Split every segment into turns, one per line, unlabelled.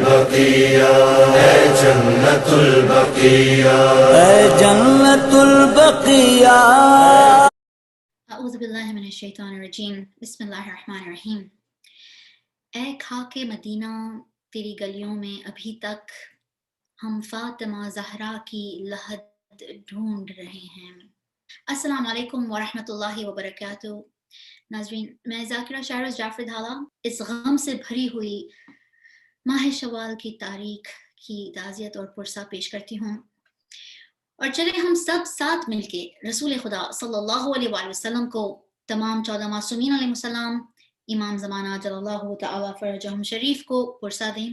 البقیہ، اے جنت البقیہ، اے جنت البقیہ۔
اعوذ باللہ من الشیطان الرجیم، بسم اللہ الرحمن الرحیم۔ اے خاک مدینہ، تیری گلیوں میں ابھی تک ہم فاطمہ زہرا کی لحد ڈھونڈ رہے ہیں۔ السلام علیکم ورحمۃ اللہ وبرکاتہ۔ ناظرین، میں ذاکرہ شہروز جعفر دھالا اس غم سے بھری ہوئی ماہ شوال کی تاریخ کی تعزیت اور پرسہ پیش کرتی ہوں، اور چلے ہم سب ساتھ مل کے رسول خدا صلی اللہ علیہ وآلہ وسلم کو، تمام 14 معصومین علیہ السلام، امام زمانہ جل اللہ تعالی فرجہم شریف کو پرسہ دیں۔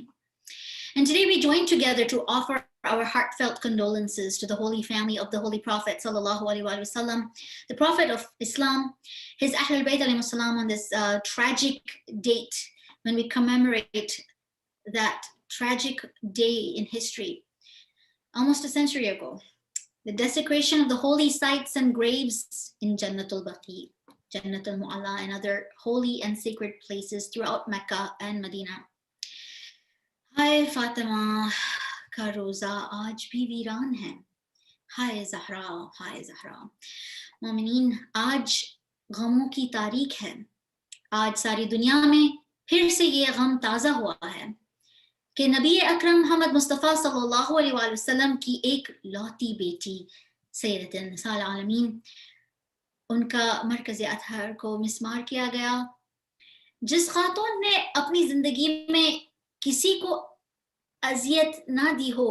And today we join together to offer our heartfelt condolences to the Holy Family of the Holy Prophet sallallahu alaihi wasallam, the Prophet of Islam, his Ahlul Bayt alayhi salam, on this tragic date when we commemorate that tragic day in history, almost a century ago, the desecration of the holy sites and graves in Jannatul Baqi, Jannatul Mu'alla, and other holy and sacred places throughout Mecca and Medina. ہائے فاطمہ کا روزہ آج بھی ویران ہے، ہائے زہرا، ہائے زہرا۔ مومنین، آج غموں کی تاریخ ہے۔ آج ساری دنیا میں پھر سے یہ غم تازہ ہوا ہے کہ نبی اکرم محمد مصطفیٰ صلی اللہ علیہ وآلہ وسلم کی ایک لوتی بیٹی سیدۃ النساء العالمین، ان کا مرکز اطہر کو مسمار کیا گیا۔ جس خاتون نے اپنی زندگی میں کسی کو اذیت نہ دی ہو،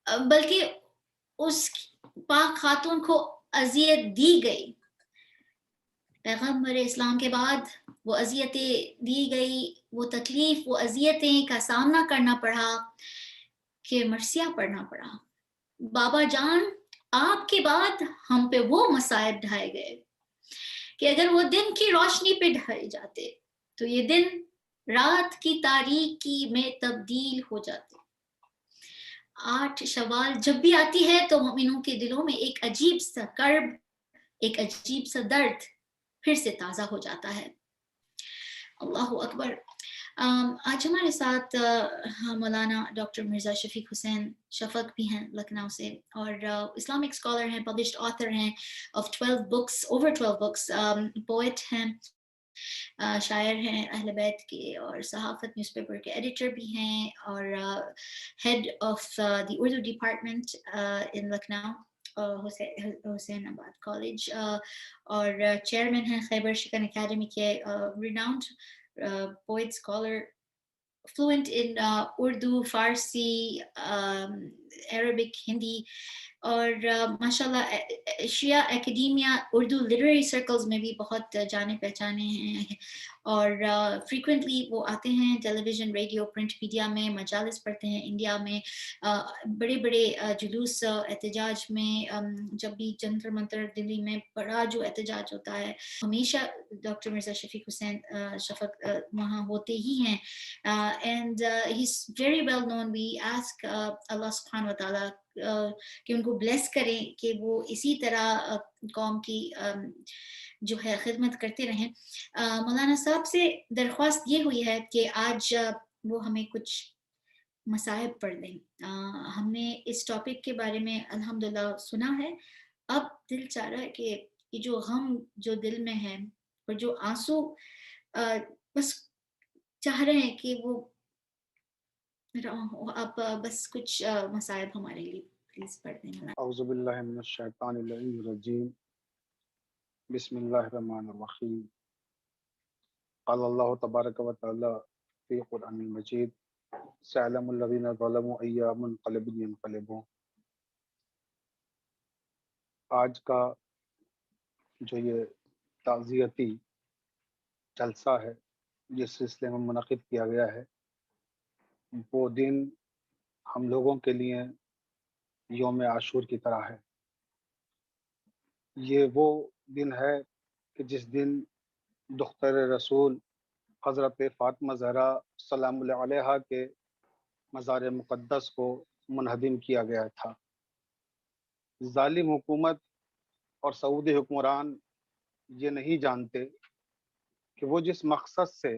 بلکہ اس پاک خاتون کو اذیت دی گئی، پیغمبر اسلام کے بعد وہ اذیتیں دی گئی، وہ تکلیف، وہ اذیتیں کا سامنا کرنا پڑا کہ مرثیہ پڑھنا پڑا۔ بابا جان، آپ کے بعد ہم پہ وہ مصائب ڈھائے گئے کہ اگر وہ دن کی روشنی پہ ڈھائے جاتے تو یہ دن رات کی تاریکی میں تبدیل ہو جاتے۔ 8 شوال جب بھی آتی ہے تو مومنوں کے دلوں میں ایک عجیب سا کرب، ایک عجیب سا درد پھر سے تازہ ہو جاتا ہے۔ اللہ اکبر۔ آج ہمارے ساتھ مولانا ڈاکٹر مرزا شفیق حسین شفق بھی ہیں لکھنؤ سے، اور اسلامک اسکالر ہیں، پبلشڈ آتھر ہیں of 12 books, over 12 books، poet ہیں، شاعر ہیں اہل بیت کے، اور صحافت نیوز پیپر کے ایڈیٹر بھی ہیں، اور head of the Urdu department in Lucknow Husainabad college, اور چیئرمین ہیں خیبر شکن اکیڈمی کے، ریਨਾؤنڈ poet, scholar, fluent in Urdu, Farsi, Arabic, Hindi، اور ماشاءاللہ شیعہ اکیڈیمیا اردو لٹریری سرکلز میں بھی بہت جانے پہچانے ہیں، اور فریکوینٹلی وہ آتے ہیں ٹیلی ویژن، ریڈیو، پرنٹ میڈیا میں، مجالس پڑھتے ہیں انڈیا میں، بڑے بڑے جلوس احتجاج میں، جب بھی جنتر منتر دلی میں بڑا جو احتجاج ہوتا ہے، ہمیشہ ڈاکٹر مرزا شفیق حسین شفق وہاں ہوتے ہی ہیں۔ And he is very well known. We ask اللہ سبحانہ و تعالیٰ کہ ان کو بلیس کریں کہ وہ اسی طرح قوم کی جو ہے خدمت کرتے رہیں۔ مولانا صاحب سے درخواست یہ ہوئی ہے کہ آج وہ ہمیں کچھ مصائب پڑھ دیں۔ ہم نے اس ٹاپک کے بارے میں الحمدللہ سنا ہے، اب دل چاہ رہا ہے کہ یہ جو غم جو دل میں ہے اور جو آنسو بس چاہ رہے ہیں کہ وہ آپ بس کچھ مصائب ہمارے لیے پلیز پڑھ دیں۔
اعوذ باللہ من الشیطان اللعین الرجیم، بسم اللہ الرحمن الرحیم۔ قال اللہ تبارک و تعالی فی قرآن المجید، سیعلم الذین ظلموا ای منقلب ینقلبون۔ آج کا جو یہ تعزیتی جلسہ ہے جس سلسلے میں منعقد کیا گیا ہے، وہ دن ہم لوگوں کے لیے یوم عاشور کی طرح ہے۔ یہ وہ دن ہے کہ جس دن دختر رسول حضرت فاطمہ زہرا سلام اللہ علیہا کے مزار مقدس کو منہدم کیا گیا تھا۔ ظالم حکومت اور سعودی حکمران یہ نہیں جانتے کہ وہ جس مقصد سے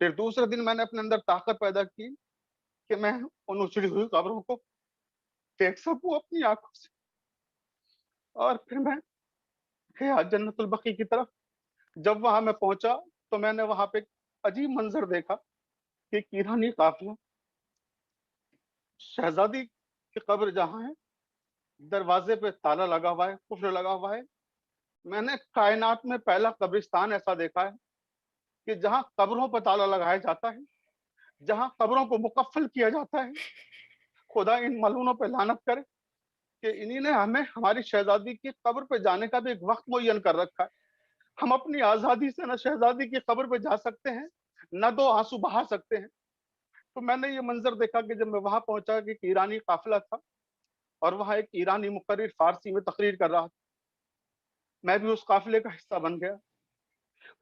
پھر دوسرے دن میں نے اپنے اندر طاقت پیدا کی کہ میں ان اجڑی ہوئی قبروں کو دیکھ سکوں اپنی آنکھوں سے، اور پھر میں گیا جنت البقیع کی طرف۔ جب وہاں میں پہنچا تو میں نے وہاں پہ ایک عجیب منظر دیکھا کہ ایک ایرانی قافلہ شہزادی کی قبر جہاں ہے، دروازے پہ تالا لگا ہوا ہے، قفل لگا ہوا ہے۔ میں نے کائنات میں پہلا قبرستان ایسا دیکھا ہے کہ جہاں قبروں پہ تالا لگایا جاتا ہے، جہاں قبروں کو مقفل کیا جاتا ہے۔ خدا ان ملعونوں پہ لعنت کرے کہ انہی نے ہمیں ہماری شہزادی کی قبر پہ جانے کا بھی ایک وقت معین کر رکھا ہے۔ ہم اپنی آزادی سے نہ شہزادی کی قبر پہ جا سکتے ہیں، نہ دو آنسو بہا سکتے ہیں۔ تو میں نے یہ منظر دیکھا کہ جب میں وہاں پہنچا کہ ایک ایرانی قافلہ تھا، اور وہاں ایک ایرانی مقرر فارسی میں تقریر کر رہا تھا۔ میں بھی اس قافلے کا حصہ بن گیا۔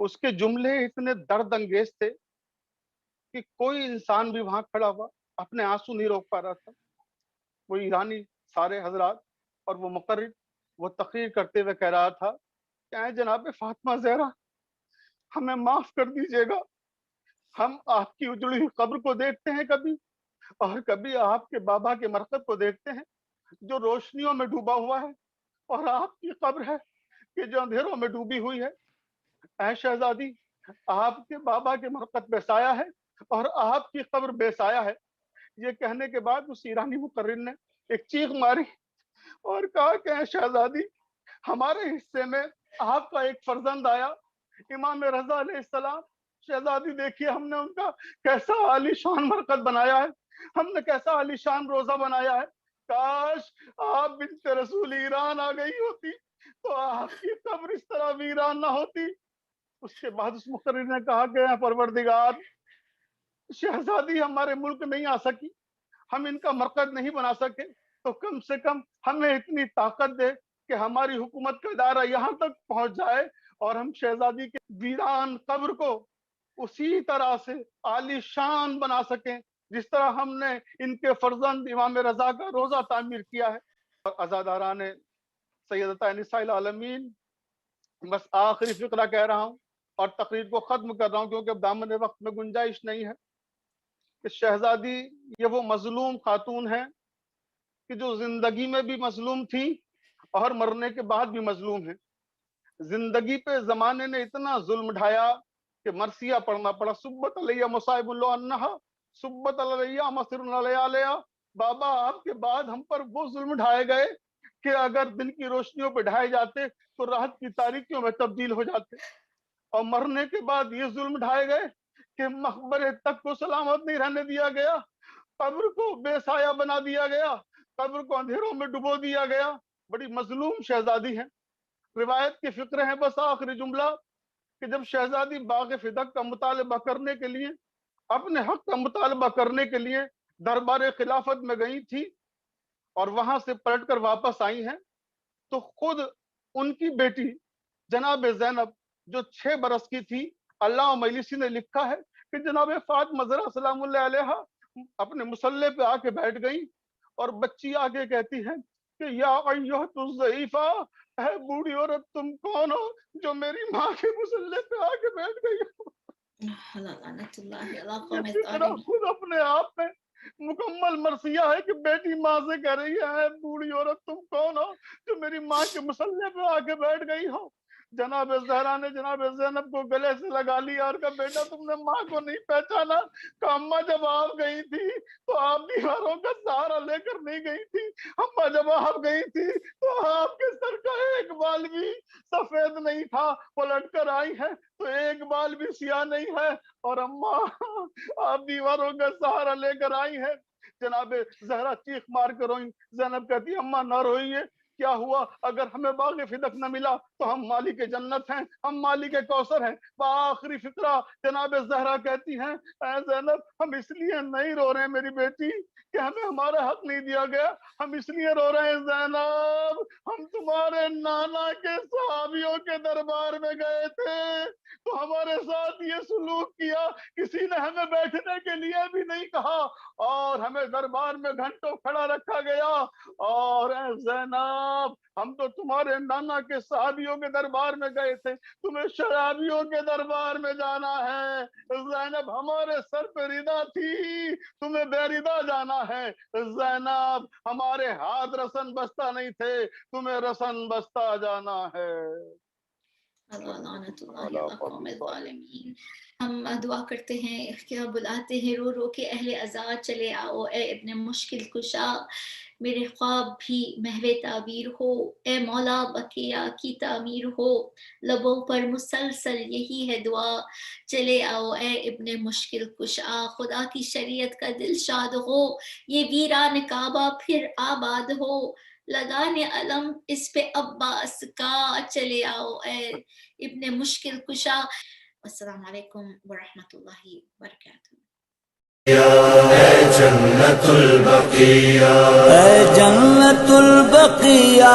اس کے جملے اتنے درد انگیز تھے کہ کوئی انسان بھی وہاں کھڑا ہوا اپنے آنسو نہیں روک پا رہا تھا۔ وہ ایرانی سارے حضرات اور وہ مقرر وہ تقریر کرتے ہوئے کہہ رہا تھا کہ اے جناب فاطمہ زہرا، ہمیں معاف کر دیجیے گا، ہم آپ کی اجڑی ہوئی قبر کو دیکھتے ہیں کبھی، اور کبھی آپ کے بابا کے مرکز کو دیکھتے ہیں جو روشنیوں میں ڈوبا ہوا ہے، اور آپ کی قبر ہے کہ جو اندھیروں میں ڈوبی ہوئی ہے۔ اے شہزادی، آپ کے بابا کے مرکز بے سایہ ہے اور آپ کی قبر بے سایہ ہے۔ یہ کہنے کے بعد اس ایرانی مقرر نے ایک چیخ ماری اور کہا کہ اے شہزادی، ہمارے حصے میں آپ کا ایک فرزند آیا، امام رضا علیہ السلام۔ شہزادی دیکھیے ہم نے ان کا کیسا عالی شان مرکز بنایا ہے، ہم نے کیسا عالی شان روزہ بنایا ہے۔ کاش آپ بنت رسول ایران آ گئی ہوتی تو آپ کی قبر اس طرح ویران نہ ہوتی۔ اس کے بعد اس مقرر نے کہا کہ اے پروردگار، شہزادی ہمارے ملک نہیں آ سکی، ہم ان کا مرکز نہیں بنا سکے، تو کم سے کم ہمیں اتنی طاقت دے کہ ہماری حکومت کا دائرہ یہاں تک پہنچ جائے اور ہم شہزادی کے ویران قبر کو اسی طرح سے عالی شان بنا سکیں جس طرح ہم نے ان کے فرزند امام رضا کا روزہ تعمیر کیا ہے۔ اور عزاداران سیدتہ نساء العالمین، بس آخری فقرہ کہہ رہا ہوں اور تقریر کو ختم کر رہا ہوں کیونکہ اب دامن وقت میں گنجائش نہیں ہے کہ شہزادی یہ وہ مظلوم خاتون ہے کہ جو زندگی میں بھی مظلوم تھی اور مرنے کے بعد بھی مظلوم ہے۔ زندگی پہ زمانے نے اتنا ظلم ڈھایا کہ مرثیہ پڑھنا پڑا، سبت علیہ مصائب اللہ انہا سبت علیہ مصر علیہ۔ بابا آپ کے بعد ہم پر وہ ظلم ڈھائے گئے کہ اگر دن کی روشنیوں پہ ڈھائے جاتے تو رات کی تاریکیوں میں تبدیل ہو جاتے، اور مرنے کے بعد یہ ظلم ڈھائے گئے کہ مقبرے تک کو سلامت نہیں رہنے دیا گیا، قبر کو بے سایہ بنا دیا گیا، قبر کو اندھیروں میں ڈبو دیا گیا۔ بڑی مظلوم شہزادی ہے۔ روایت کے فقرے ہیں بس آخری جملہ کہ جب شہزادی باغ فدق کا مطالبہ کرنے کے لیے، اپنے حق کا مطالبہ کرنے کے لیے دربار خلافت میں گئی تھی اور وہاں سے پلٹ کر واپس آئی ہیں، تو خود ان کی بیٹی جناب زینب جو 6 برس کی تھی، علامہ مجلسی نے لکھا ہے کہ جناب فاطمہ زہرا سلام اللہ علیہا اپنے مصلے پہ آ کے بیٹھ گئی اور بچی آگے کہتی ہے کہ یا ایھۃ الضعیفہ، اے بوڑھی عورت تم کون ہو جو میری ماں کے مصلے پہ آ کے بیٹھ گئی ہو۔
لعنت اللہ علی
یہ
قوم
فقرہ
الظالمین۔
خود اپنے آپ میں مکمل مرثیہ ہے کہ بیٹی ماں سے کہہ رہی ہے بوڑھی عورت تم کون ہو جو میری ماں کے مصلے پہ آ کے بیٹھ گئی ہو۔ جناب زہرا نے جناب زینب کو گلے سے لگا لیا اور کہا بیٹا تم نے ماں کو نہیں پہچانا؟ کہ اماں جب آپ گئی تھی تو آپ دیواروں کا سہارا لے کر نہیں گئی تھی، اماں جب آپ گئی تھی تو آپ کے سر کا ایک بال بھی سفید نہیں تھا، پلٹ کر آئی ہے تو ایک بال بھی سیاہ نہیں ہے، اور اماں آپ دیواروں کا سہارا لے کر آئی ہے۔ جناب زہرا چیخ مار کر روئی۔ زینب کہتی اماں نہ روئیے، کیا ہوا؟ اگر ہمیں باغ فدق نہ ملا تو ہم مالک جنت ہیں، ہم مالک کوثر ہیں۔ بآخری فقرہ جناب زہرا کہتی ہیں اے زینب ہم اس لیے نہیں رو رہے ہیں میری بیٹی کہ ہمیں ہمارا حق نہیں دیا گیا، ہم اس لیے رو رہے ہیں زینب ہم تمہارے نانا کے صحابیوں کے دربار میں گئے تھے تو ہمارے ساتھ یہ سلوک کیا، کسی نے ہمیں بیٹھنے کے لیے بھی نہیں کہا اور ہمیں دربار میں گھنٹوں کھڑا رکھا گیا، اور اے زینب زینب ہم تو تمہارے نانا کے صحابیوں کے دربار میں گئے تھے, تمہیں شرابیوں کے دربار میں جانا ہے. زینب ہمارے سر پہ ردا تھی, تمہیں بے ردا جانا ہے. زینب ہمارے ہاتھ رسن بستہ نہیں تھے, تمہیں رسن بستہ جانا ہے.
لعنت اللہ علی قوم الظالمین. ہم دعا کرتے ہیں کہ بلاتے ہیں رو رو کے اہل عزا, چلے آؤ اے ابن مشکل کشا, میرے خواب بھی محو تعبیر ہو, اے مولا بقیہ کی تعمیر ہو, لبوں پر مسلسل یہی ہے دعا, چلے آؤ اے ابن مشکل کشا, خدا کی شریعت کا دل شاد ہو, یہ ویران کعبہ پھر آباد ہو, لگانے علم اس پہ عباس کا, چلے آؤ اے ابن مشکل کشا. السلام علیکم ورحمۃ اللہ وبرکاتہ.
اے جنت البقیہ, اے جنت البقیہ.